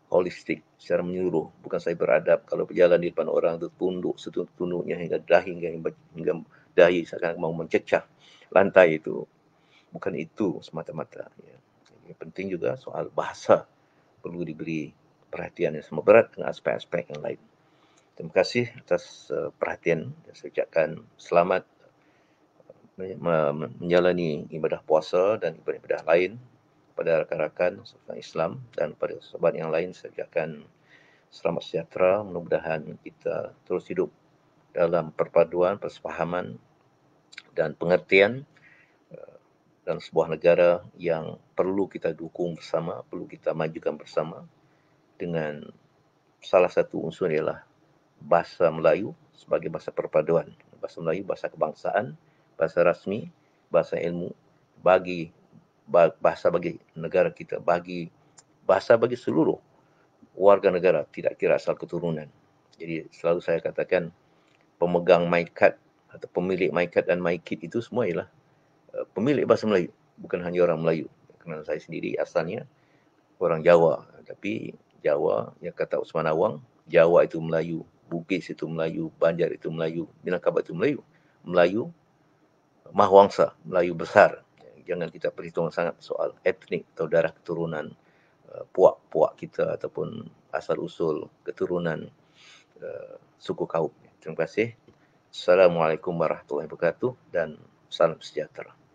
holistik, secara menyeluruh. Bukan saya beradab kalau berjalan di depan orang itu tunduk setunduk-tunduknya hingga dahi seakan mau mencecah lantai itu. Bukan itu semata-mata. Ya. Yang penting juga soal bahasa perlu diberi perhatian yang sama berat dengan aspek-aspek yang lain. Terima kasih atas perhatian. Saya ucapkan selamat menjalani ibadah puasa dan ibadah-ibadah lain pada rakan-rakan Islam dan pada sahabat yang lain. Saya ucapkan selamat sejahtera. Mudah-mudahan kita terus hidup dalam perpaduan, persefahaman dan pengertian dalam sebuah negara yang perlu kita dukung bersama, perlu kita majukan bersama dengan salah satu unsur ialah bahasa Melayu sebagai bahasa perpaduan. Bahasa Melayu, bahasa kebangsaan, bahasa rasmi, bahasa ilmu bagi bahasa bagi negara kita, bahasa bagi seluruh warga negara, tidak kira asal keturunan. Jadi selalu saya katakan pemegang MyKad atau pemilik MyKad dan MyKit itu semua ialah pemilik bahasa Melayu, bukan hanya orang Melayu. Kerana saya sendiri asalnya orang Jawa, tapi Jawa yang kata Usman Awang, Jawa itu Melayu, Bugis itu Melayu, Banjar itu Melayu, Minangkabau itu Melayu. Melayu mahwangsa, Melayu besar. Jangan kita perhitungkan sangat soal etnik atau darah keturunan puak-puak kita ataupun asal-usul keturunan suku kaum. Terima kasih. Assalamualaikum warahmatullahi wabarakatuh dan salam sejahtera.